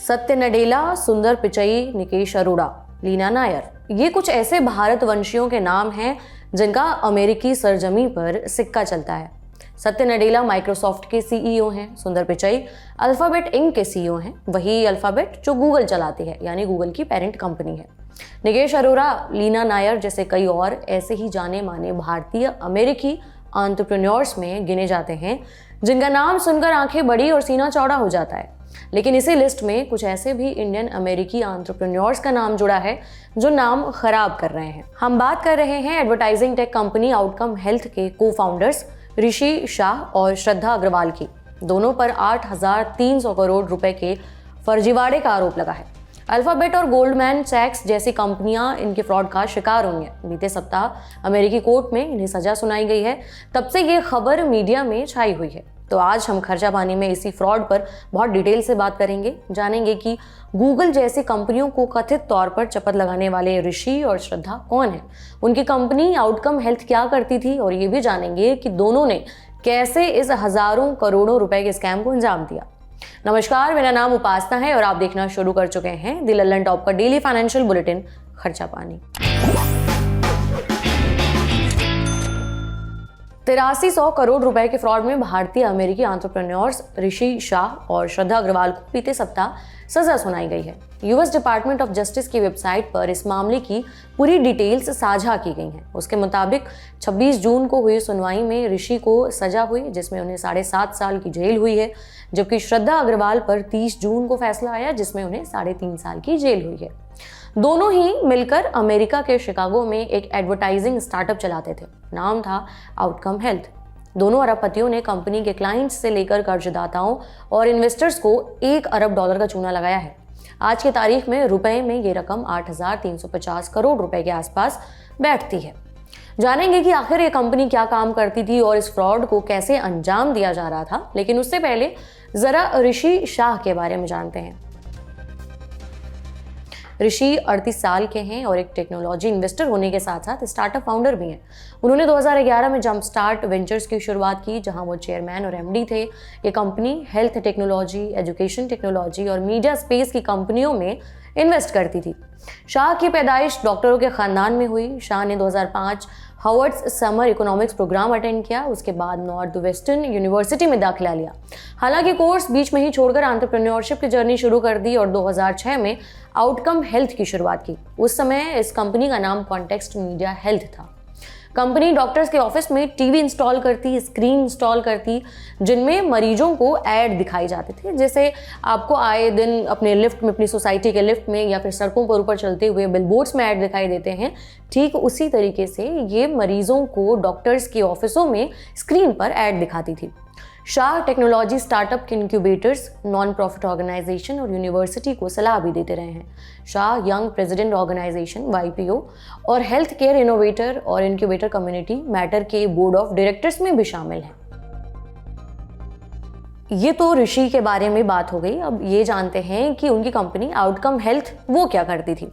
सत्य नडेला, सुंदर पिचई, निकेश अरोड़ा, लीना नायर, ये कुछ ऐसे भारतवंशियों के नाम हैं जिनका अमेरिकी सरजमी पर सिक्का चलता है। सत्य नडेला माइक्रोसॉफ्ट के सीईओ हैं, सुंदर पिचई अल्फाबेट इंक के सीईओ हैं, वही अल्फाबेट जो गूगल चलाती है, यानी गूगल की पेरेंट कंपनी है। निकेश अरोड़ा, लीना नायर जैसे कई और ऐसे ही जाने माने भारतीय अमेरिकी एंटरप्रेन्योर्स में गिने जाते हैं जिनका नाम सुनकर आंखें बड़ी और सीना चौड़ा हो जाता है। लेकिन इसी लिस्ट में कुछ ऐसे भी इंडियन अमेरिकी एंटरप्रेन्योर्स का नाम जुड़ा है जो नाम खराब कर रहे हैं। हम बात कर रहे हैं advertising tech company outcome health के को फाउंडर्स ऋषि शाह और श्रद्धा अग्रवाल की। दोनों पर 8,300 करोड़ रुपए के फर्जीवाड़े का आरोप लगा है। अल्फाबेट और गोल्डमैन सैक्स जैसी कंपनियां इनके फ्रॉड का शिकार हुई हैं। बीते सप्ताह अमेरिकी कोर्ट में इन्हें सजा सुनाई गई है। तब से ये खबर मीडिया में छाई हुई है। तो आज हम खर्चा पानी में इसी फ्रॉड पर बहुत डिटेल से बात करेंगे, जानेंगे कि गूगल जैसी कंपनियों को कथित तौर पर चपत लगाने वाले ऋषि और श्रद्धा कौन है, उनकी कंपनी आउटकम हेल्थ क्या करती थी, और ये भी जानेंगे कि दोनों ने कैसे इस हजारों करोड़ों रुपए के स्कैम को अंजाम दिया। नमस्कार, मेरा नाम उपासना है और आप देखना शुरू कर चुके हैं द लल्लन टॉप का डेली फाइनेंशियल बुलेटिन खर्चा पानी। 8300 करोड़ रुपए के फ्रॉड में भारतीय अमेरिकी एंटरप्रेन्योर्स ऋषि शाह और श्रद्धा अग्रवाल को बीते सप्ताह सजा सुनाई गई है। यूएस डिपार्टमेंट ऑफ जस्टिस की वेबसाइट पर इस मामले की पूरी डिटेल्स साझा की गई हैं। उसके मुताबिक 26 जून को हुई सुनवाई में ऋषि को सजा हुई जिसमें उन्हें 7.5 साल की जेल हुई है, जबकि श्रद्धा अग्रवाल पर 30 जून को फैसला आया जिसमें उन्हें 3.5 साल की जेल हुई है। दोनों ही मिलकर अमेरिका के शिकागो में एक एडवर्टाइजिंग स्टार्टअप चलाते थे। नाम था आउटकम हेल्थ। दोनों अरबपतियों ने कंपनी के क्लाइंट्स से लेकर कर्जदाताओं और इन्वेस्टर्स को $1 अरब का चूना लगाया है। आज की तारीख में रुपए में ये रकम 8,350 करोड़ रुपए के आसपास बैठती है। जानेंगे कि आखिर ये कंपनी क्या काम करती थी और इस फ्रॉड को कैसे अंजाम दिया जा रहा था। लेकिन उससे पहले जरा ऋषि शाह के बारे में जानते हैं। ऋषि 38 साल के हैं और एक टेक्नोलॉजी इन्वेस्टर होने के साथ साथ स्टार्टअप फाउंडर भी हैं। उन्होंने 2011 में जंप स्टार्ट वेंचर्स की शुरुआत की, जहां वो चेयरमैन और एमडी थे। ये company health technology, education technology और मीडिया स्पेस की कंपनियों में इन्वेस्ट करती थी। शाह की पैदाइश डॉक्टरों के खानदान में हुई। शाह ने 2005 Harvard's summer economics program attend किया, उसके बाद नॉर्थ वेस्टर्न यूनिवर्सिटी में दाखिला लिया। हालांकि कोर्स बीच में ही छोड़कर एंटरप्रेन्योरशिप की जर्नी शुरू कर दी और 2006 में आउटकम हेल्थ की शुरुआत की। उस समय इस कंपनी का नाम कॉन्टेक्स्ट मीडिया हेल्थ था। कंपनी डॉक्टर्स के ऑफिस में टीवी इंस्टॉल करती, स्क्रीन इंस्टॉल करती, जिनमें मरीजों को ऐड दिखाई जाते थे। जैसे आपको आए दिन अपने लिफ्ट में, अपनी सोसाइटी के लिफ्ट में या फिर सड़कों पर ऊपर चलते हुए बिलबोर्ड्स में ऐड दिखाई देते हैं, ठीक उसी तरीके से ये मरीजों को डॉक्टर्स के ऑफिसों में स्क्रीन पर ऐड दिखाती थी। शाह टेक्नोलॉजी स्टार्टअप के इंक्यूबेटर्स, नॉन प्रॉफिट ऑर्गेनाइजेशन और यूनिवर्सिटी को सलाह भी देते रहे हैं। Shah young president organisation YPO और हेल्थ केयर इनोवेटर और इंक्यूबेटर कम्युनिटी मैटर के बोर्ड ऑफ डायरेक्टर्स में भी शामिल हैं। ये तो ऋषि के बारे में बात हो गई। अब ये जानते हैं कि उनकी कंपनी आउटकम हेल्थ वो क्या करती थी।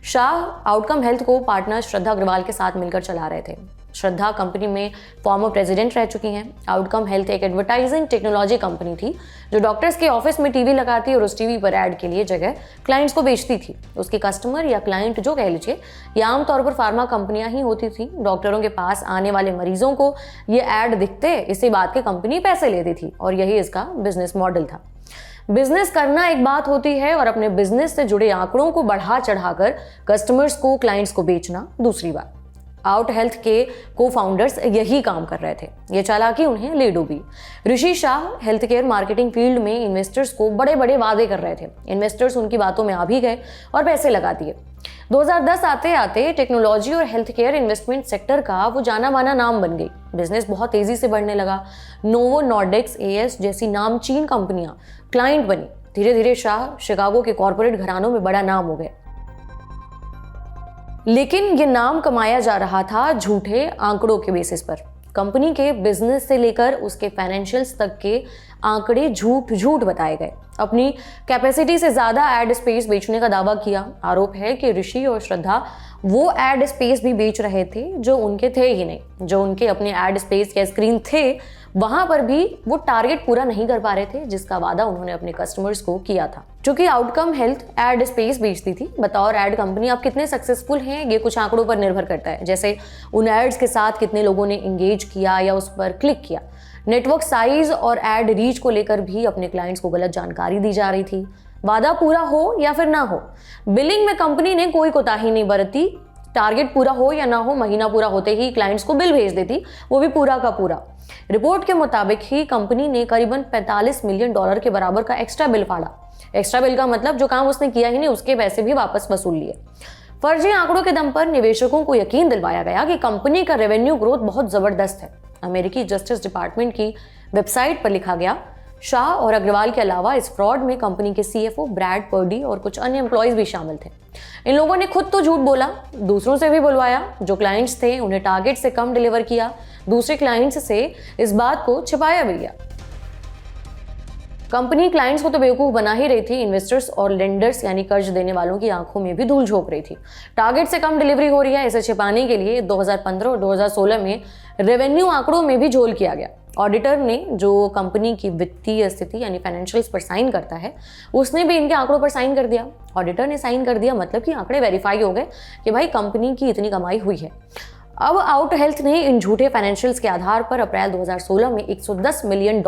शाह आउटकम हेल्थ को पार्टनर श्रद्धा अग्रवाल के साथ मिलकर चला रहे थे। श्रद्धा कंपनी में फॉर्मर प्रेसिडेंट रह चुकी हैं। आउटकम हेल्थ एक एडवर्टाइजिंग टेक्नोलॉजी कंपनी थी जो डॉक्टर्स के ऑफिस में टीवी लगाती और उस टीवी पर ऐड के लिए जगह क्लाइंट्स को बेचती थी। उसकी कस्टमर या क्लाइंट जो कह लीजिए, ये आमतौर पर फार्मा कंपनियां ही होती थी। डॉक्टरों के पास आने वाले मरीजों को ये ऐड दिखते, इसी बात के कंपनी पैसे लेती थी और यही इसका बिजनेस मॉडल था। बिजनेस करना एक बात होती है और अपने बिजनेस से जुड़े आंकड़ों को बढ़ा चढ़ाकर कस्टमर्स को, क्लाइंट्स को बेचना दूसरी बात। आउट हेल्थ के को फाउंडर्स यही काम कर रहे थे। ये चालाकी उन्हें ले डूबी। Rishi Shah health care marketing field में इन्वेस्टर्स को बड़े बड़े वादे कर रहे थे। इन्वेस्टर्स उनकी बातों में आ भी गए और पैसे लगा दिए। 2010 आते आते टेक्नोलॉजी और हेल्थ केयर इन्वेस्टमेंट सेक्टर का वो जाना माना नाम बन गई। बिजनेस बहुत तेजी से बढ़ने लगा। नोवो नॉर्डिक्स, AS जैसी नामचीन कंपनियां क्लाइंट बनी। धीरे धीरे शाह शिकागो के कॉर्पोरेट घरानों में बड़ा नाम हो गए। लेकिन ये नाम कमाया जा रहा था झूठे आंकड़ों के बेसिस पर। कंपनी के बिजनेस से लेकर उसके फाइनेंशियल्स तक के आंकड़े झूठ बताए गए। अपनी कैपेसिटी से ज़्यादा एड स्पेस बेचने का दावा किया। आरोप है कि ऋषि और श्रद्धा वो एड स्पेस भी बेच रहे थे जो उनके थे ही नहीं। जो उनके अपने एड स्पेस या स्क्रीन थे वहां पर भी वो टारगेट पूरा नहीं कर पा रहे थे जिसका वादा उन्होंने अपने कस्टमर्स को किया था। क्योंकि आउटकम हेल्थ एड स्पेस बेचती थी, बतौर एड कंपनी आप कितने सक्सेसफुल हैं ये कुछ आंकड़ों पर निर्भर करता है, जैसे उन एड्स के साथ कितने लोगों ने इंगेज किया या उस पर क्लिक किया। नेटवर्क साइज और एड रीच को लेकर भी अपने क्लाइंट्स को गलत जानकारी दी जा रही थी। वादा पूरा हो या फिर ना हो, बिलिंग में कंपनी ने कोई कोताही नहीं बरती। टारगेट पूरा हो या ना हो, महीना पूरा होते ही क्लाइंट्स को बिल भेज देती, वो भी पूरा का पूरा। रिपोर्ट के मुताबिक ही कंपनी ने करीबन $45 मिलियन के बराबर का एक्स्ट्रा बिल फाड़ा। एक्स्ट्रा बिल का मतलब जो काम उसने किया ही नहीं उसके पैसे भी वापस वसूल लिए। फर्जी आंकड़ों के दम पर निवेशकों को यकीन दिलवाया गया कि कंपनी का रेवेन्यू ग्रोथ बहुत जबरदस्त है। अमेरिकी जस्टिस डिपार्टमेंट की वेबसाइट पर लिखा गया, शाह और अग्रवाल के अलावा इस फ्रॉड में कंपनी के CFO ब्रैड पर्डी और कुछ अन्य एम्प्लॉयज भी शामिल थे। इन लोगों ने खुद तो झूठ बोला, दूसरों से भी बुलवाया। जो क्लाइंट्स थे उन्हें टारगेट से कम डिलीवर किया, दूसरे क्लाइंट्स से इस बात को छिपाया भी गया। कंपनी क्लाइंट्स को तो बेवकूफ बना ही रही थी, इन्वेस्टर्स और लेंडर्स यानी कर्ज देने वालों की आंखों में भी धूल झोंक रही थी। टारगेट से कम डिलीवरी हो रही है, इसे छिपाने के लिए 2015 और 2016 में रेवेन्यू आंकड़ों में भी झोल किया गया। ऑडिटर ने जो कंपनी की वित्तीय स्थिति यानी फाइनेंशियल्स पर साइन करता है, उसने भी इनके आंकड़ों पर साइन कर दिया। ऑडिटर ने साइन कर दिया मतलब कि आंकड़े वेरीफाई हो गए कि भाई कंपनी की इतनी कमाई हुई है। अब आउट हेल्थ ने इन झूठे फाइनेंशियल्स के आधार पर अप्रैल 2016 में $110 मिलियन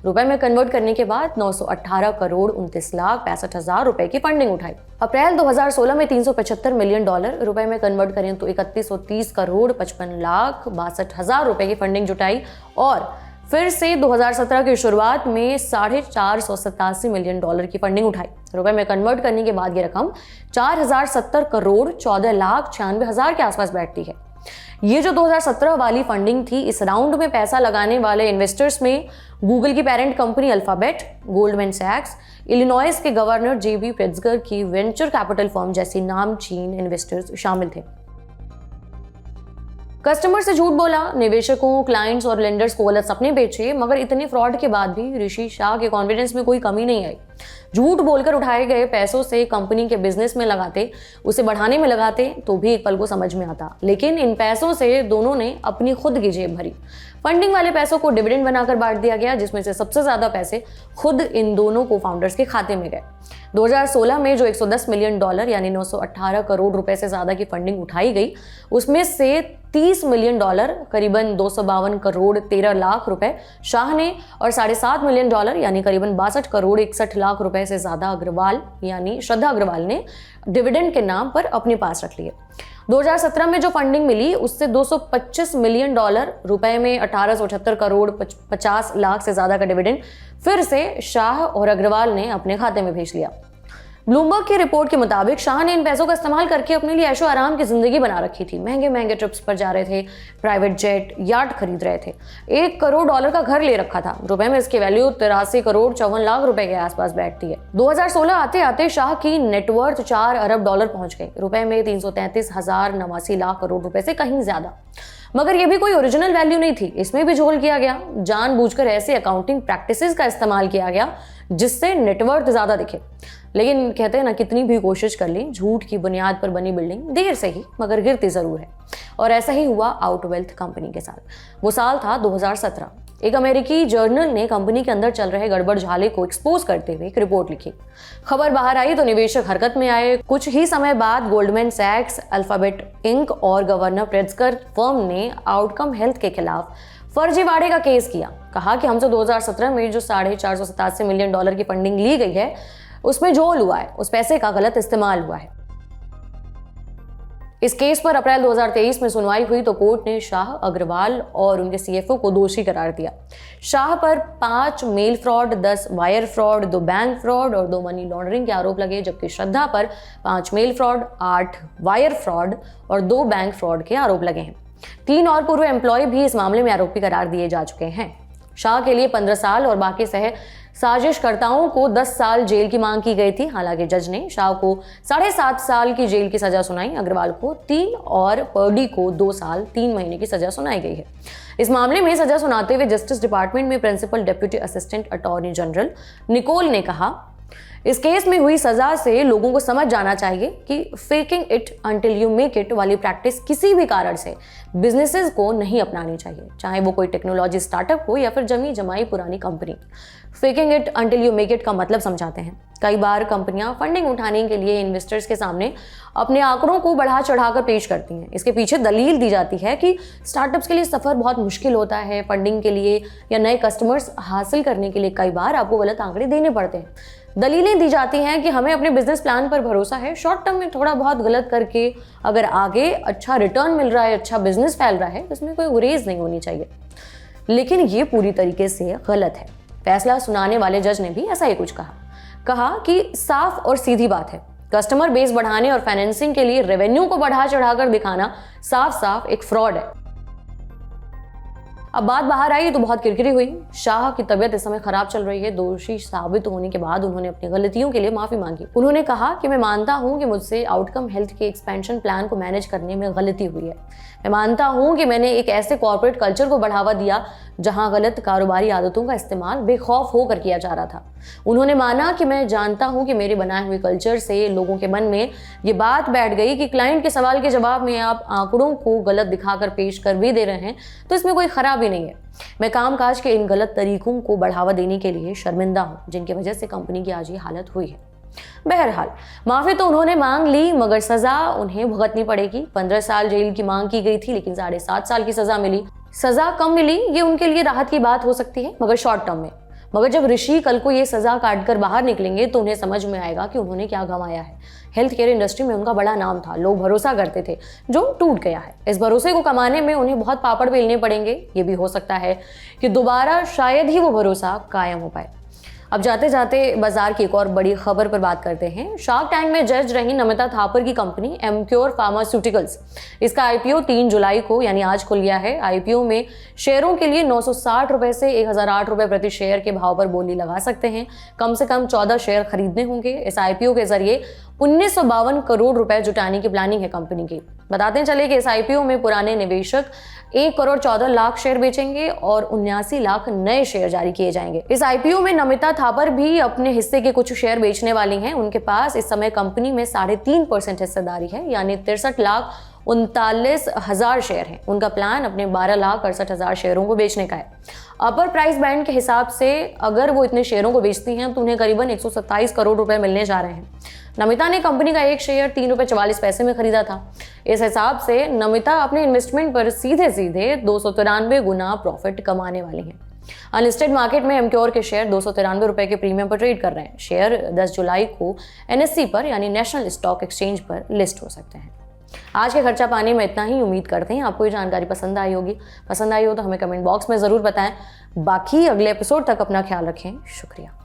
रुपए में कन्वर्ट करने के बाद 918 करोड़ 29,65,000 रुपए की फंडिंग उठाई। अप्रैल 2016 में $375 मिलियन रुपए में कन्वर्ट करें तो 3130 करोड़ 55,62,000 रुपए की फंडिंग जुटाई। और फिर से 2017 की शुरुआत में $487 मिलियन की फंडिंग उठाई। रुपए में कन्वर्ट करने के बाद ये रकम 4070 करोड़ 14,96,000 के आसपास बैठती है। ये जो 2017 वाली फंडिंग थी, इस राउंड में पैसा लगाने वाले इन्वेस्टर्स में गूगल की पेरेंट कंपनी अल्फाबेट, गोल्डमैन सैक्स, इलिनॉइस के गवर्नर JB प्रिट्जगर की वेंचर कैपिटल फर्म जैसी नामचीन इन्वेस्टर्स शामिल थे। कस्टमर से झूठ बोला, निवेशकों, क्लाइंट्स और लेंडर्स को गलत सपने बेचे, मगर इतने फ्रॉड के बाद भी ऋषि शाह के कॉन्फिडेंस में कोई कमी नहीं आई। झूठ बोलकर उठाए गए पैसों से कंपनी के बिजनेस में लगाते, उसे बढ़ाने में लगाते तो भी एक पल को समझ में आता, लेकिन इन पैसों से दोनों ने अपनी खुद की जेब भरी। फंडिंग वाले पैसों को डिविडेंड बनाकर बांट दिया गया, जिसमें से सबसे ज्यादा पैसे खुद इन दोनों को फाउंडर्स के खाते में गए। 2016 में जो $110 मिलियन यानी 918 करोड़ रुपए से ज्यादा की फंडिंग उठाई गई, उसमें से $30 मिलियन करीबन 252 करोड़ 13 लाख रुपए शाह ने और $7.5 मिलियन यानी करीबन 62 करोड़ 61 लाख रुपए से ज्यादा अग्रवाल यानी श्रद्धा अग्रवाल ने डिविडेंड के नाम पर अपने पास रख लिए। 2017 में जो फंडिंग मिली उससे $225 मिलियन रुपए में 1878 करोड़ 50 लाख से ज्यादा का डिविडेंड फिर से शाह और अग्रवाल ने अपने खाते में भेज लिया। ब्लूमबर्ग की रिपोर्ट के मुताबिक शाह ने इन पैसों का इस्तेमाल करके अपने लिए ऐशो आराम की जिंदगी बना रखी थी। महंगे महंगे ट्रिप्स पर जा रहे थे, प्राइवेट जेट, यार्ड खरीद रहे थे, $1 करोड़ का घर ले रखा था। रुपए में इसकी वैल्यू 83 करोड़ 54 लाख रुपए के आसपास बैठती है। 2016 आते आते शाह की नेटवर्थ $4 अरब पहुंच गई, रुपए में 333,089 लाख करोड़ रुपए से कहीं ज्यादा। मगर यह भी कोई ओरिजिनल वैल्यू नहीं थी, इसमें भी झोल किया गया। जानबूझकर ऐसे अकाउंटिंग प्रैक्टिसेस का इस्तेमाल किया गया जिससे नेटवर्थ ज्यादा दिखे। लेकिन कहते हैं ना, कितनी भी कोशिश कर ली, झूठ की बुनियाद पर बनी बिल्डिंग देर से ही मगर गिरती जरूर है। और ऐसा ही हुआ आउट वेल्थ कंपनी के साथ। वो साल था 2017। एक अमेरिकी जर्नल ने कंपनी के अंदर चल रहे गड़बड़ झाले को एक्सपोज करते हुए एक रिपोर्ट लिखी। खबर बाहर आई तो निवेशक हरकत में आए। कुछ ही समय बाद गोल्डमैन सैक्स, अल्फाबेट इंक और गवर्नर प्रिट्जगर फर्म ने आउटकम हेल्थ के खिलाफ फर्जीवाड़े का केस किया। कहा कि हमसे 2017 में जो $487 मिलियन की फंडिंग ली गई है उसमें झोल हुआ है, उस पैसे का गलत इस्तेमाल हुआ है। इस केस पर अप्रैल 2023 में सुनवाई हुई तो कोर्ट ने शाह, अग्रवाल और उनके CFO को दोषी करार दिया। शाह पर 5 mail fraud, 10 wire fraud, 2 bank fraud और 2 मनी लॉन्ड्रिंग के आरोप लगे, जबकि श्रद्धा पर 5 मेल फ्रॉड, 8 वायर फ्रॉड और 2 बैंक फ्रॉड के आरोप लगे हैं। 3 और पूर्व एम्प्लॉय भी इस मामले में आरोपी करार दिए जा चुके हैं। शाह के लिए 15 साल और बाकी साजिशकर्ताओं को 10 साल जेल की मांग की गई थी। हालांकि जज ने शाह को 7.5 साल की जेल की सजा सुनाई। अग्रवाल को 3 और पर्डी को 2 साल 3 महीने की सजा सुनाई गई है। इस मामले में सजा सुनाते हुए जस्टिस डिपार्टमेंट में principal deputy assistant attorney general Nicole ने कहा, इस केस में हुई सजा से लोगों को समझ जाना चाहिए कि faking it until you make it वाली प्रैक्टिस किसी भी कारण से बिजनेसेस को नहीं अपनानी चाहिए, चाहे वो कोई टेक्नोलॉजी स्टार्टअप हो या फिर जमी जमाई पुरानी company. Faking it until you make it का मतलब समझाते हैं। कई बार कंपनियां फंडिंग उठाने के लिए इन्वेस्टर्स के सामने अपने आंकड़ों को बढ़ा चढ़ाकर पेश करती हैं। इसके पीछे दलील दी जाती है कि स्टार्टअप्स के लिए सफ़र बहुत मुश्किल होता है, फंडिंग के लिए या नए कस्टमर्स हासिल करने के लिए कई बार आपको गलत आंकड़े देने पड़ते हैं। दलीलें दी जाती हैं कि हमें अपने बिजनेस प्लान पर भरोसा है, शॉर्ट टर्म में थोड़ा बहुत गलत करके अगर आगे अच्छा रिटर्न मिल रहा है, अच्छा बिजनेस फैल रहा है, इसमें कोई गुरेज नहीं होनी चाहिए। लेकिन ये पूरी तरीके से गलत है। फैसला सुनाने वाले जज ने भी ऐसा ही कुछ कहा कि साफ और सीधी बात है, कस्टमर बेस बढ़ाने और फाइनेंसिंग के लिए रेवेन्यू को बढ़ा चढ़ाकर दिखाना साफ साफ एक फ्रॉड है। अब बात बाहर आई तो बहुत किरकिरी हुई। शाह की तबीयत इस समय खराब चल रही है। दोषी साबित होने के बाद उन्होंने अपनी गलतियों के लिए माफी मांगी। उन्होंने कहा कि मैं मानता हूं कि मुझसे आउटकम हेल्थ के एक्सपेंशन प्लान को मैनेज करने में गलती हुई है। मैं मानता हूं कि मैंने एक ऐसे कॉर्पोरेट कल्चर को बढ़ावा दिया जहां गलत कारोबारी आदतों का इस्तेमाल बेखौफ होकर किया जा रहा था। उन्होंने माना कि मैं जानता हूं कि मेरे बनाए हुए कल्चर से लोगों के मन में ये बात बैठ गई कि क्लाइंट के सवाल के जवाब में आप आंकड़ों को गलत दिखाकर पेश कर भी दे रहे हैं, तो इसमें कोई खराबी नहीं है। मैं कामकाज के इन गलत तरीकों को बढ़ावा देने के लिए शर्मिंदा हूं, जिनकी वजह से कंपनी की आज ये हालत हुई है। बहरहाल माफी तो उन्होंने मांग ली, मगर सजा उन्हें भुगतनी पड़ेगी। 15 साल जेल की मांग की गई थी, लेकिन 7.5 साल की सजा मिली। सजा कम मिली, ये उनके लिए राहत की बात हो सकती है, मगर शॉर्ट टर्म में। मगर जब ऋषि कल को ये सजा काट कर बाहर निकलेंगे तो उन्हें समझ में आएगा कि उन्होंने क्या गंवाया है। हेल्थ केयर इंडस्ट्री में उनका बड़ा नाम था, लोग भरोसा करते थे, जो टूट गया है। इस भरोसे को कमाने में उन्हें बहुत पापड़ बेलने पड़ेंगे। ये भी हो सकता है कि दोबारा शायद ही वो भरोसा कायम हो पाए। अब जाते जाते बाजार की एक और बड़ी खबर पर बात करते हैं। शार्क टैंक में जज रही नमिता थापर की कंपनी एमक्योर फार्मास्यूटिकल्स, इसका आईपीओ 3 जुलाई को यानी आज खुल गया है। आईपीओ में शेयरों के लिए 960 रुपए से 1008 रुपए प्रति शेयर के भाव पर बोली लगा सकते हैं। कम से कम 14 शेयर खरीदने होंगे। इस आईपीओ के जरिए 1952 करोड़ रुपए जुटाने की प्लानिंग है कंपनी की। बताते चले कि इस आईपीओ में पुराने निवेशक 1 करोड़ 14 लाख शेयर बेचेंगे और 79 लाख नए शेयर जारी किए जाएंगे। इस आईपीओ में नमिता थापर भी अपने हिस्से के कुछ शेयर बेचने वाली हैं। उनके पास इस समय कंपनी में 3.5% हिस्सेदारी है, यानी 63,39,000 शेयर हैं। उनका प्लान अपने 12,68,000 शेयरों को बेचने का है। अपर प्राइस बैंड के हिसाब से अगर वो इतने शेयरों को बेचती हैं तो उन्हें करीबन 127 करोड़ रुपए मिलने जा रहे हैं। नमिता ने कंपनी का एक शेयर 3.44 रुपए में खरीदा था। इस हिसाब से नमिता अपने इन्वेस्टमेंट पर सीधे 293 गुना प्रॉफिट कमाने वाली हैं। अनलिस्टेड मार्केट में एमक्योर के शेयर 293 रुपए के प्रीमियम पर ट्रेड कर रहे हैं। शेयर 10 जुलाई को एनएससी पर यानी नेशनल स्टॉक एक्सचेंज पर लिस्ट हो सकते हैं। आज के खर्चा पानी में इतना ही। उम्मीद करते हैं आपको ये जानकारी पसंद आई होगी। पसंद आई हो तो हमें कमेंट बॉक्स में ज़रूर बताएं। बाकी अगले एपिसोड तक अपना ख्याल रखें। शुक्रिया।